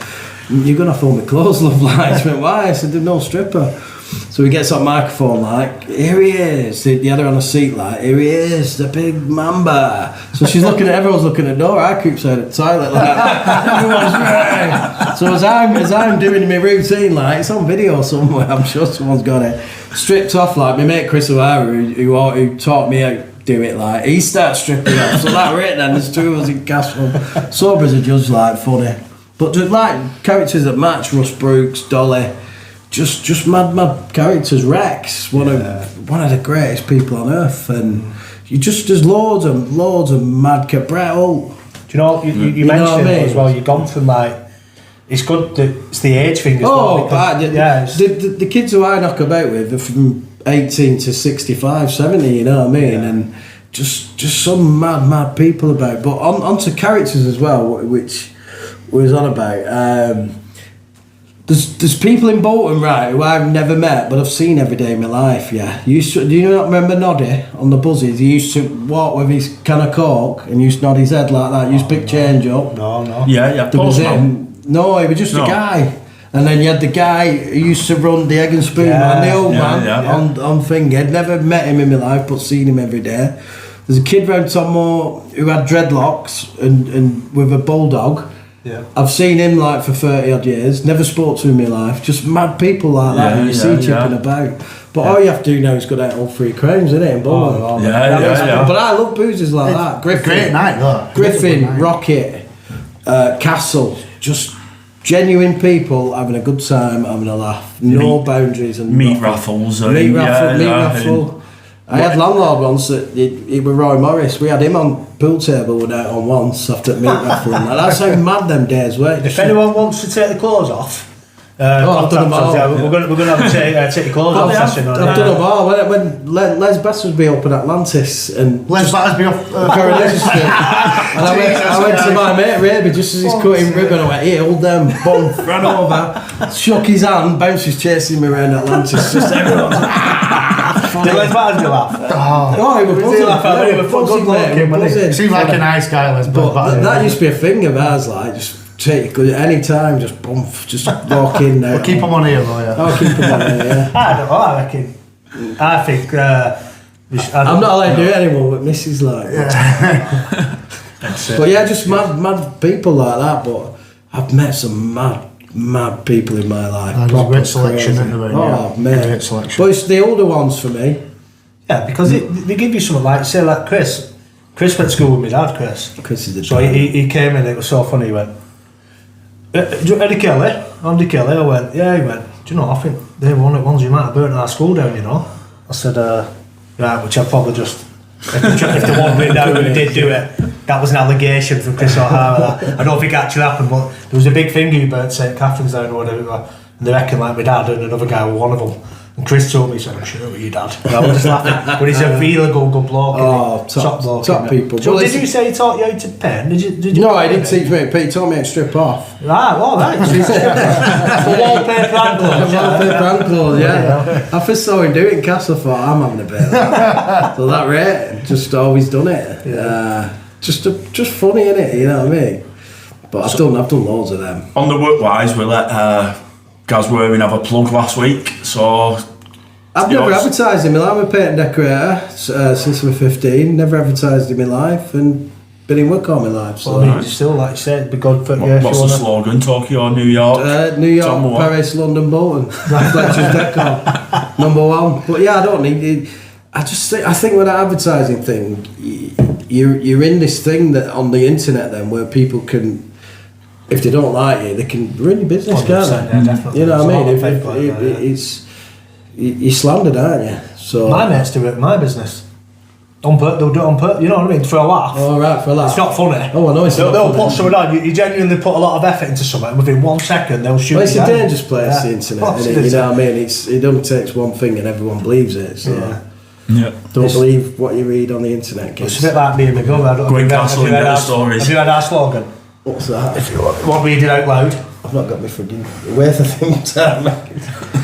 you're going to have to hold my clothes, love, like. She went, why? I said, there's no stripper. So he gets that microphone, like, here he is. They had her on a seat, like, here he is, the big mamba. So she's looking at, everyone's looking at the door. I keep saying at the toilet, like, everyone's ready. So as I'm doing my routine, like, it's on video somewhere, I'm sure someone's got it. Stripped off, like, my mate Chris O'Hara, who taught me how to do it, like, he starts stripping off. So that were it then, there's two of us in Castle. Sober as a judge, like, funny. But just, like, characters that match, Russ Brooks, Dolly, just mad characters. Rex, one of the greatest people on earth, and there's loads of mad Brett Holt. Do you know you mentioned it as well? You've gone from, like, it's good that it's the age thing as well. The kids who I knock about with are from 18 to 65, 70. You know what I mean? Yeah. And just some mad people about. But onto characters as well, which we was on about. There's people in Bolton, right, who I've never met but I've seen every day in my life, yeah. Do you not remember Noddy on the buses? He used to walk with his can of Coke and used to nod his head like that, used to pick change up. No. Yeah, No, he was just a guy. And then you had the guy who used to run the Egg and Spoon man, the old man on thing. I'd never met him in my life but seen him every day. There's a kid round Tom Moore who had dreadlocks and with a bulldog. Yeah. I've seen him like for 30 odd years, never spoke to him in my life, just mad people like that you see chipping about. But all you have to do now is go down all 3 Crowns, isn't it? In Bolton. But I love boozers like that. Griffin, great night, though. Griffin, Rocket, Castle, just genuine people having a good time, having a laugh, no boundaries and meat raffles. Meat raffle. I had landlord once that he was Roy Morris. We had him on pool table without on once after the meat raffle. And that's how mad them days were. If anyone wants to take the clothes off, I've done them all. We're going to have a take the clothes off session. I've done them all. When Les Battersby opened Atlantis and Les Battersby off Coronation Street, and I went to my mate Raby just as he's cutting ribbon. I went, here, hold them, boom, ran over, shook his hand, bounces chasing me around Atlantis. Just everyone's did Les Battersby laugh? Oh, he was buzzing. Seemed like a nice guy, Les Battersby. That used to be a thing of ours, like just take it any time, just bump, just walk in there. We'll keep them on here, though, yeah. I'll keep them on here, yeah. I don't know, I reckon. I think I'm not allowed to do it anymore with Mrs. like. Yeah. But yeah, just mad people like that. But I've met some mad people in my life. There's a great selection in the room. Great selection. But it's the older ones for me. Yeah, because they give you something like, say, like Chris. Chris went to school with my dad, Chris. Chris is the so he came in, it was so funny, he went, Andy Kelly? I went, yeah, he went, do you know, I think they were one of the ones you might have burnt our school down, you know. I said, right, which I probably just, if the one written down who did do it, that was an allegation from Chris O'Hara. That I don't think it actually happened, but there was a big thing he burnt St Catherine's down or whatever, and they reckon like my dad and another guy were one of them. And Chris told me, he said, I'm sure it was your dad. And I was just laughing. But he's a real good bloke. Oh, top people. So did you say he taught you how to pen? Did you no, I didn't teach me. He taught me how to strip off. Right, all right. For wallpaper and clothes. Wallpaper and clothes, yeah. I first saw him do it in Castle, I thought, I'm having a bit of that. So that rate, just always done it. Yeah. Just funny, innit? You know what I mean? But I've done loads of them. On the work-wise, we let Gaz Waring have a plug last week, so... I've never advertised in my life. I'm a paint decorator since I was 15. Never advertised in my life and been in work all my life. So. Well, I mean, still, like you said, it'd be good for you. What's the slogan? Tokyo, New York? New York, Paris, London, Bolton. Fletcher's Decor. #1. But yeah, I don't need it. I think with that advertising thing, you're in this thing that on the internet then where people can, if they don't like you, they can ruin your business, can't they? Yeah, definitely. You know what I mean? You're slandered, aren't you? So my mates do it in my business. They'll do it on purpose, you know what I mean? For a laugh. Oh, right, for a laugh. It's not funny. Oh, I know it's not They'll funny. put something on, you genuinely put a lot of effort into something, and within 1 second they'll shoot you. Well, it's a dangerous place, the internet, isn't it? You know what I mean? It only takes one thing and everyone believes it, so... Yeah. Don't believe what you read on the internet, kids. It's a bit like me and my brother. Have you heard our slogan? What's that? If you want to read it out loud. I've not got my frigging worth of things tarmac.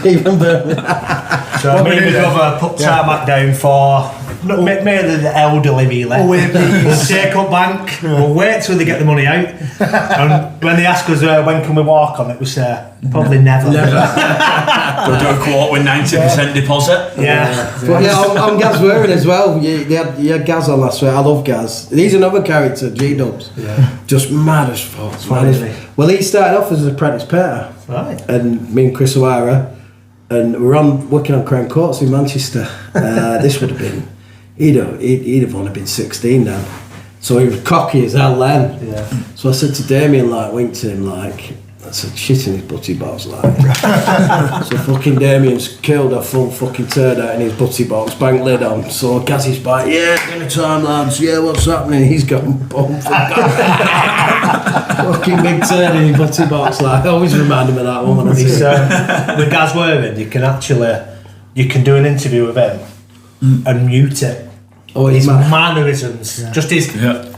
Even Birmingham. So me and my brother put tarmac down for mainly the elderly really. We'll take up bank, we'll wait till they get the money out, and when they ask us when can we walk on it, we say probably never. We'll do a quote with 90% deposit. Yeah. But yeah, on Gaz wearing as well. You had Gaz on last week. I love Gaz. He's another character, G-Dubs. Yeah. Just mad as fuck. Well, he started off as an apprentice painter. Right. And me and Chris O'Hara, and we were working on Crown Courts in Manchester. This would have been, he'd have only been 16 then. So he was cocky as hell then. Yeah. So I said to Damien, winked at him, I said, shit in his butty box, So fucking Damien's killed a full fucking turd out in his butty box, bank lid on. So Gazzy's back, yeah, dinner time, lads, yeah, what's happening? He's gone boom. Fucking big turd in his butty box, I always remind him of that one when I see him. With Gaz Worthing, you can do an interview with him and mute it. Oh, his mannerisms, just his. Yeah.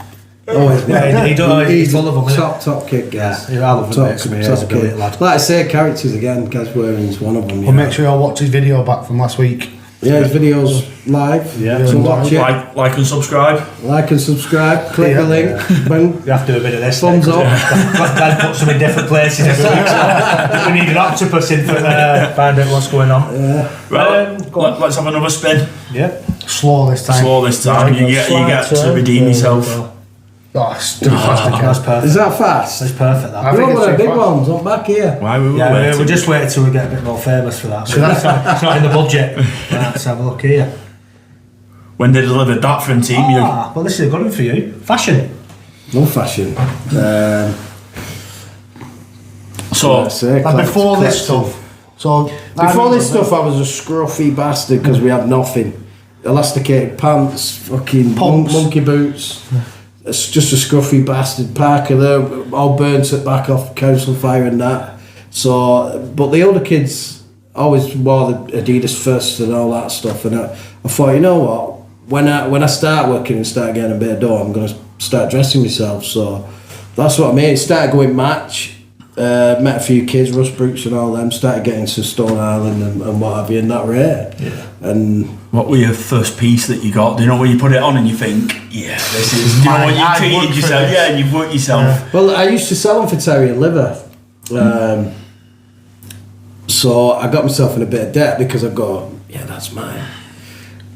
He's full of them. Top kid, Gaz. Yeah, I love him. He's a brilliant lad. Like I say, characters again. Gaz Worthing's one of them. Well, make sure you all watch his video back from last week. Yeah, his video's live. Yeah, so watch it. Like and subscribe. Like and subscribe. Click the link. Bang. You have to do a bit of this. Thumbs up. Dad puts them in different places every week. So we need an octopus in for find out what's going on. Yeah. Right, let's have another spin. Yeah. Slow this time. You get to redeem yourself. Oh, that's perfect. Is that fast? That's perfect. That. You're one of the big ones. I'm back here. Why we we're just waiting till we get a bit more famous for that. So it's not in the budget. Let's have a look here. When they delivered that from Team You. Well, this is a good one for you. Fashion. No fashion. Before this stuff. Before this stuff, I was a scruffy bastard because we had nothing. Elasticated pants, fucking monkey boots. It's just a scruffy bastard. Parker there, all burnt it back off council fire and that. So, but the older kids always wore the Adidas first and all that stuff. And I thought, you know what? When I start working and start getting a bit of dough, I'm going to start dressing myself. So that's what I mean. Started going match. Met a few kids, Russ Brooks and all them, started getting to Stone Island and what have you, and that rate. Yeah. And what were your first piece that you got? Do you know when you put it on and you think, yeah, this is. Do you know when you treated yourself? Yeah, and you've worked yourself. Yeah. Well, I used to sell them for Terry and Liver. So I got myself in a bit of debt because I go, yeah, that's mine.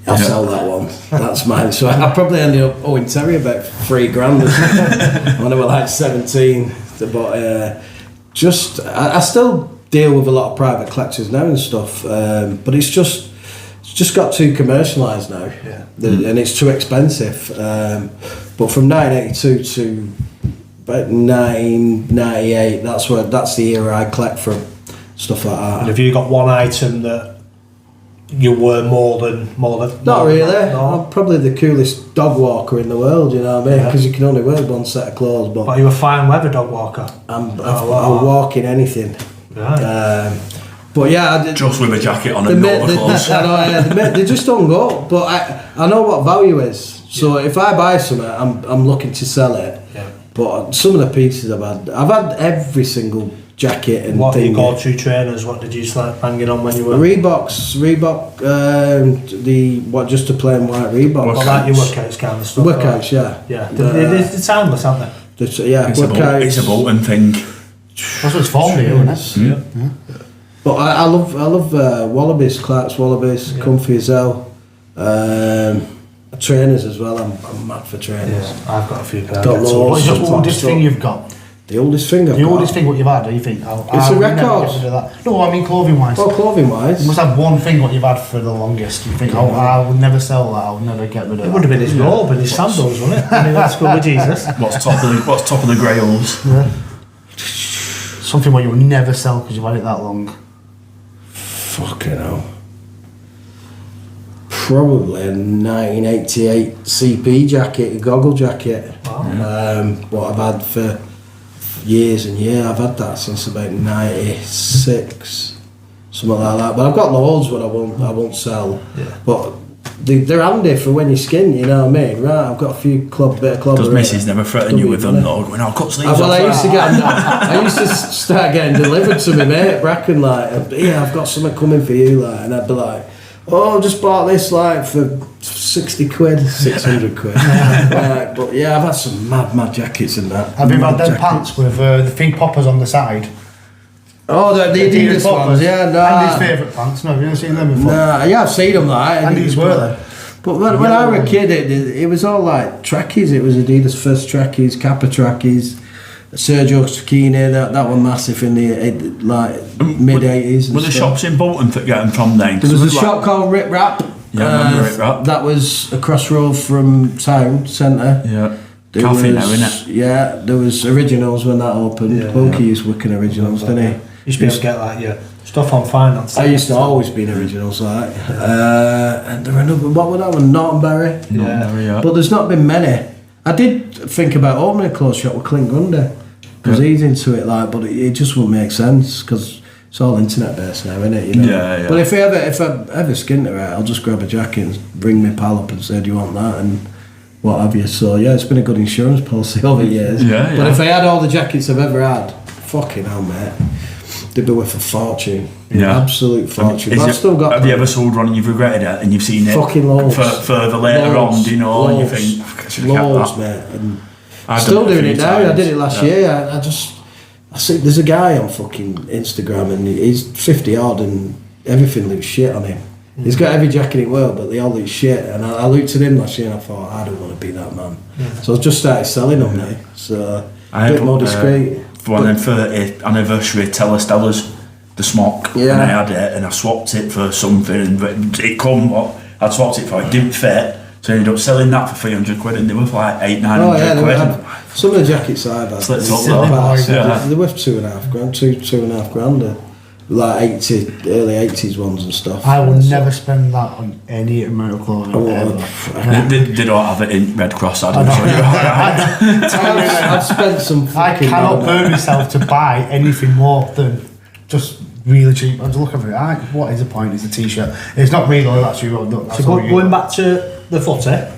I'll sell that one. That's mine. So I probably ended up owing Terry about $3,000 or something when I was like 17. But I still deal with a lot of private collectors now and stuff, but it's just got too commercialised now, and it's too expensive. But from 1982 to about 1998, that's the era I collect from, stuff like that. And have you got one item that you were more than? Not really. No. I'm probably the coolest dog walker in the world, you know what I mean? Because you can only wear one set of clothes. But are you a fine weather dog walker? I'll walk in anything. Right. But yeah, just with a jacket on and no clothes. They just don't go. But I know what value is. So if I buy something, I'm looking to sell it. Yeah. But some of the pieces I've had every single jacket and what thing. What go-to trainers? What did you start hanging on when you were? Reebok, just a plain white Reebok. Well, like your workouts kind of stuff. Workouts, yeah. Yeah, they're timeless, aren't they? It's a Bolton thing. That's what it's for, isn't it? Yeah. But I love Wallabies, Clark's Wallabies, comfy as hell. Trainers as well. I'm mad for trainers. Yeah, I've got a few pairs. What's the oldest thing you've got? The oldest thing The oldest thing what you've had, do you think? It's a record. No, I mean clothing wise. Oh, clothing wise. You must have one thing what you've had for the longest. You think, I would never sell that, I would never get rid of that. It would have been his robe and his sandals, wouldn't it? I mean, that's good with Jesus. What's top of the grails? Yeah. Something what you would never sell because you've had it that long. Fucking hell. Probably a 1988 CP jacket, a goggle jacket. Wow. What I've had for years and years. I've had that since about 96, something like that. But I've got loads what I won't sell. Yeah. But they're handy for when you skin, you know what I mean? Right, I've got a few bit of club. Does Mrs. never threaten you with them though? Going, I'll cut sleeves off. Well, I used to start getting delivered to me mate Bracken, like, yeah, I've got something coming for you, like, and I'd be like, oh, just bought this like for 60 quid, 600 quid. But yeah, I've had some mad jackets and that. Have you had them pants with the feet poppers on the side? Oh, the Adidas ones, yeah, no. Andy's favourite pants, no, have you ever seen them before? Nah, yeah, I've seen them like. Andy's were they? But when I was a kid, it was all like trackies. It was Adidas first trackies, Kappa trackies, Sergio Tacchini, that were massive in the mid 80s. Were the shops in Bolton for getting from then? There was a shop called Rip Rap. Yeah, I remember Rip Rap. That was across road from town centre. Yeah. Cafe now, innit? Yeah, there was Originals when that opened. Yeah, Bunky used working Originals, didn't he? You should be able to get like your stuff on finance. I used to always be in Originals, like. And there were another, what was that one? Nortonberry. Yeah. But there's not been many. I did think about opening a clothes shop with Clint Grundy, because he's into it, like, but it just wouldn't make sense, because it's all internet based now, isn't it? You know? Yeah. But if I ever skinter it, I'll just grab a jacket and ring my pal up and say, do you want that? And what have you. So yeah, it's been a good insurance policy over years. Yeah. But if I had all the jackets I've ever had, fucking hell, mate, they'd be worth a fortune. Yeah. Absolute fortune. But I've still got. Have you ever sold one and you've regretted it and you've seen it fucking loads further later on, do you know, and you think, I should have loads, kept that. mate. And still doing it now. I did it last year. I see there's a guy on fucking Instagram and he's 50 odd and everything looks shit on him. He's got every jacket in the world, but they all look shit. And I looked at him last year and I thought, I don't want to be that man. So I just started selling them now. So a bit more discreet. For an 30th anniversary Telestellas, the smock, and I had it and I swapped it for something and it come up, I'd swapped it for it, didn't fit. So I ended up selling that for 300 quid and they were for like 800-900 quid. Some of the jackets I've had, they're worth £2.5 grand, £2.5 grand. Like early 80s ones and stuff. I will never spend that on any amount of clothing ever. They don't have it in Red Cross, I've spent some I cannot burn myself to buy anything more than just really cheap. I just look at it, what is the point? It's a t-shirt. It's not me though, that's you. So going back to the footy,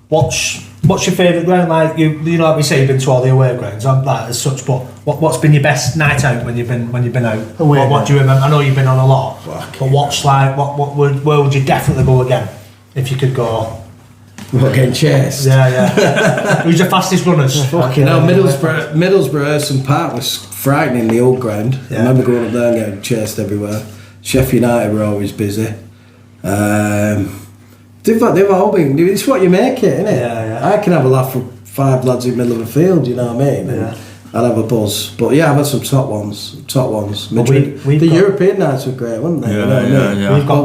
what's your favourite ground? Like you know, like we say, you've been to all the away grounds, as such. But what's been your best night out when you've been out? What do you remember? I know you've been on a lot, but what's like where would you definitely go again if you could go? What, getting chased? Yeah. Who's the fastest runners? Fucking hell, Middlesbrough Urson Park was frightening, the old ground. I remember going up there and getting chased everywhere. Sheffield United were always busy. They've all been. It's what you make it, isn't it? Yeah. I can have a laugh with 5 lads in the middle of a field. You know what I mean? Yeah. I'd have a buzz. But yeah, I've had some top ones. Madrid. The European nights were great, weren't they? Yeah. We've got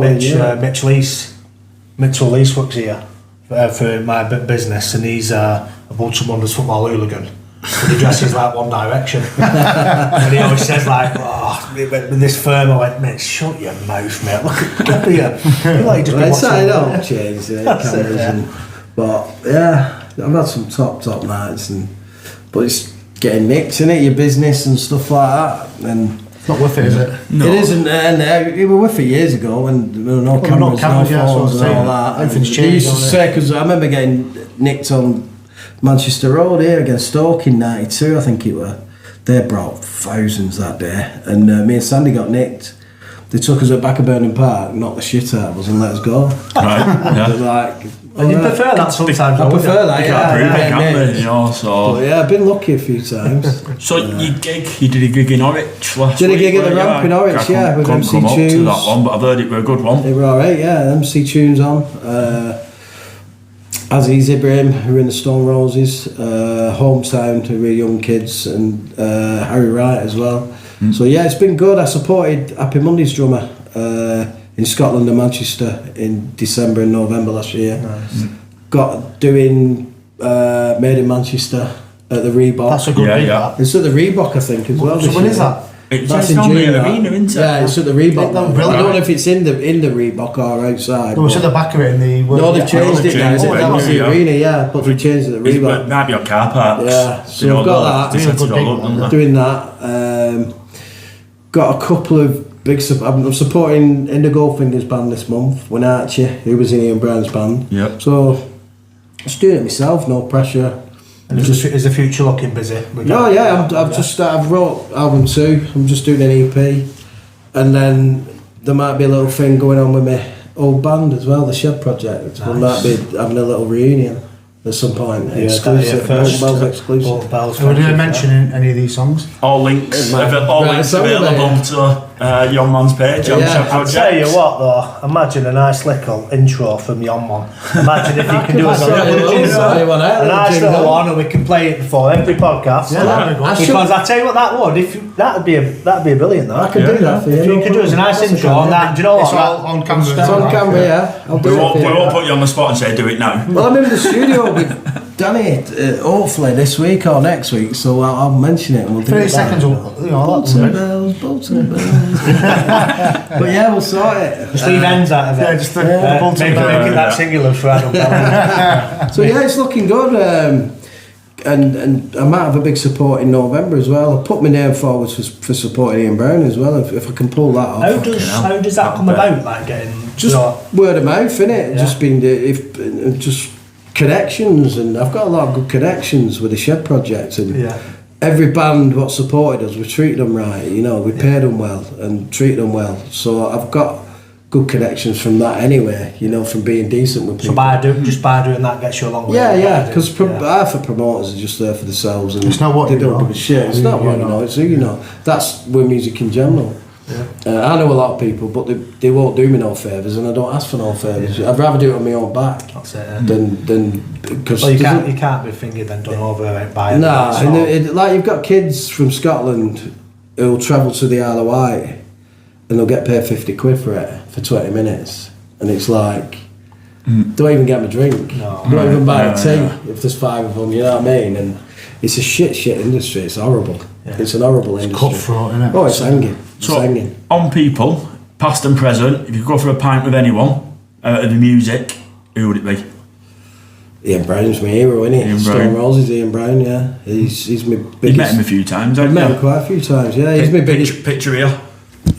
Mitchell Lease works here for my business, and he's a Bolton Wanderers football hooligan. But he dresses like One Direction. And he always says like, with this firm, I went, mate, shut your mouth, mate. Look at you. Like just don't change cameras. But yeah, I've had some top nights, but it's getting mixed, isn't it? Your business and stuff like that. And it's not worth it, is it? No. It isn't, and we were with it years ago when there were no cameras, no phones and all that. Everything's changed. They used to say, because I remember getting nicked on Manchester Road here against Stoke in '92, I think it were. They brought thousands that day, and me and Sandy got nicked. They took us at back of Burnham Park, knocked the shit out of us, and let us go. Right. And you prefer that sometimes? I prefer that. So yeah, I've been lucky a few times. So you did a gig in Norwich last week? Did a gig at the Ramp in Norwich, with MC Tunes. Up to that one, but I've heard it were a good one. They were alright, yeah. MC Tunes on. Aziz Ibrahim, who were in the Stone Roses, Hometown, who were young kids, and Harry Wright as well. So yeah, it's been good. I supported Happy Monday's drummer in Scotland and Manchester in December and November last year. Nice. Got doing Made in Manchester at the Reebok. That's a good gig. It's at the Reebok, I think, as well. So when is that? That's in June. Arena, isn't it? Yeah, it's at the Reebok. I Brilliant. don't know if it's in the Reebok or outside. No, it's at the back of it in the... No, they've changed it now. That was the arena, yeah, but they changed it at the Reebok. It might be on car parks. Yeah, so we've got that. Doing that. Got a couple of big... I'm supporting Indigo Fingers band this month, Winarchi, who was in Ian Brown's band. Yep. So, just doing it myself, no pressure. And is the future looking busy? I've wrote album 2. I'm just doing an EP, and then there might be a little thing going on with my old band as well, the Shed Project. Nice. We might be having a little reunion at some point. Exclusive. Bells exclusive. Are we mentioning any of these songs? All links available to Yon Mon's page on Shed Project. I'll tell you what though, imagine a nice little intro from Yon Mon. Imagine if you can do a nice little one and we can play it before every podcast. Because I tell you what, that'd be a brilliant though. I could do that for you. If you could do as a nice intro on that, do you know what? It's all on camera. It's on camera, yeah. We won't put you on the spot and say do it now. Well, I'm in the studio with Danny, hopefully this week or next week, so I'll mention it and we'll do 30 it. seconds, Bolton bells. But yeah, we'll sort it. Just leave ends out of it. Yeah, just the Bolton make it that singular for Adam. So yeah, it's looking good. And I might have a big support in November as well. I put my name forward for supporting Ian Brown as well, if I can pull that off. How does that come about, like getting... Just word of mouth, innit? Yeah. Just been just connections, and I've got a lot of good connections with the Shed Project, and every band what supported us, we treated them right, you know, we paid them well and treated them well. So I've got good connections from that anyway, you know, from being decent with people. So by doing that gets you a long way. Yeah, because half the promoters are just there for themselves, and it's not what they don't give a shit. It's not what you know, it's who you know. That's with music in general. Yeah. I know a lot of people, but they won't do me no favours, and I don't ask for no favours. I'd rather do it on my own back. That's it. Than because you can't be fingered then done over by. Nah, like you've got kids from Scotland who'll travel to the Isle of Wight, and they'll get paid 50 quid for it for 20 minutes, and it's like, don't even get them a drink. Don't even buy a tea if there's 5 of them. You know what I mean? And it's a shit industry. It's horrible. Yeah. It's an horrible industry. Cutthroat, isn't it? Oh, it's hanging. On people, past and present, if you could go for a pint with anyone out of the music, who would it be? Ian Brown's my hero, isn't he? Stone Roses, Ian Brown, yeah. He's my biggest... You've met him a few times, haven't you? I've met him quite a few times, yeah. He's my biggest... Picture here.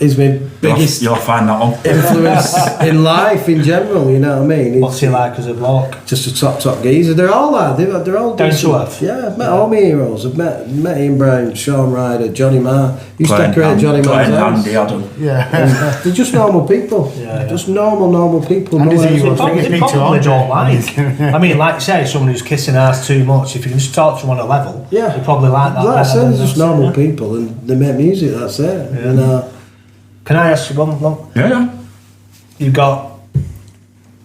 He's my biggest... You'll find that one. ...influence in life in general, you know what I mean? What's he like as a bloke? Just a top geezer. They're all like, they're all... Down to earth. Yeah, I've met all my heroes. I've met Ian Brown, Sean Ryder, Johnny Marr. Used to decorate Johnny Marr's house. Andy Adam. Yeah. They're just normal people. Yeah. Just normal people. And they probably don't like. I mean, like you say, someone who's kissing ass too much, if you can just talk to them on a level, they probably like that. Like I said, they're just normal people, and they make music, that's it. Yeah. And, can I ask you one? Yeah.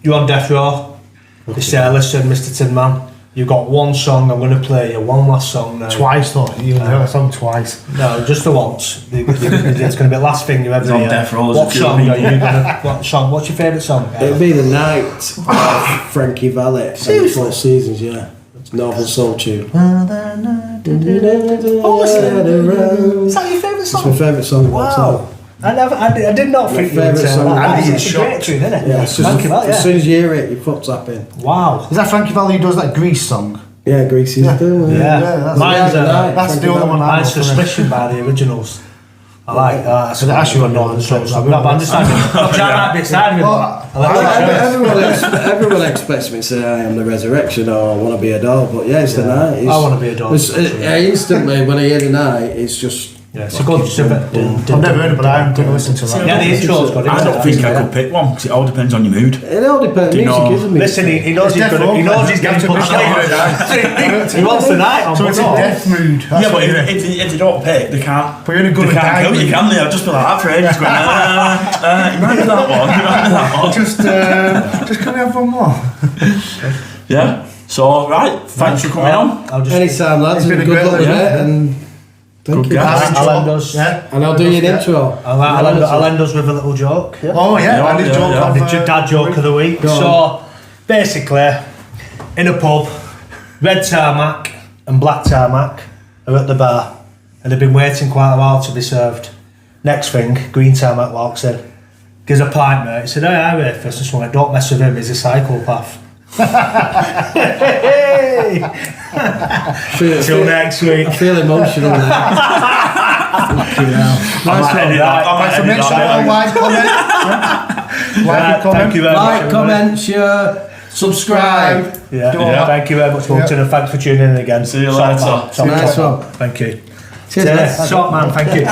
You're on death row. They say, listen, Mr. Tin Man, you've got one song, I'm going to play you one last song now. Twice though, you heard a song twice. No, just the once. It's going to be the last thing you ever hear. On death row. What song are you going to... What's your favourite song? It'd be The Night of Frankie Valli. Seriously? 4 Seasons, yeah. It's Northern Soul tune. Oh, is that your favourite song? It's my favourite song of all time. I did not think you would say that. It's a great tune, isn't it? Yeah, as soon as you hear it, your foot's tapping. Wow. Is that Frankie Valli who does that Grease song? Yeah, Greasy's doing it. Yeah. That's the other one. Mine's Suspicion by the Originals. I like that. So that's your Northern Soul song. No, but I'm just having... I might be excited about that. Everyone expects me to say I am the Resurrection or I want to be a doll, but yeah, it's The Night. I want to be a doll. Instantly, when I hear The Night, it's just... Yeah, it's a good... I've never heard it, but I'm going to listen to that. Yeah, the intro's got it. I don't think I could pick one, because it all depends on your mood. It all depends. Music isn't me. Listen, he knows he's getting punched later. He wants The Night on. So it's a death mood. Yeah, but if they don't pick, they can't. But you're in a good they can't kill you, can they? I'll just be like that for ages going, you remember that one? Just can we have one more? Yeah. So, right, thanks for coming on. Anytime, lads. It's been a good luck with it, and thank you. I'll end us. And I'll do your intro. I'll end us with a little joke. Oh yeah, Andy's joke. The dad joke of the week. So, basically, in a pub, red tarmac and black tarmac are at the bar, and they've been waiting quite a while to be served. Next thing, green tarmac walks in, gives a pint, mate. He said, "Hey, I wait first." This one, don't mess with him. He's a psychopath. Till next week. I feel emotional now. Thank you very much. Like, comment, share, subscribe. Thank you very much, Bolton, and thanks for tuning in again. See you later. Nice one. Thank you. Cheers, Short man, thank you.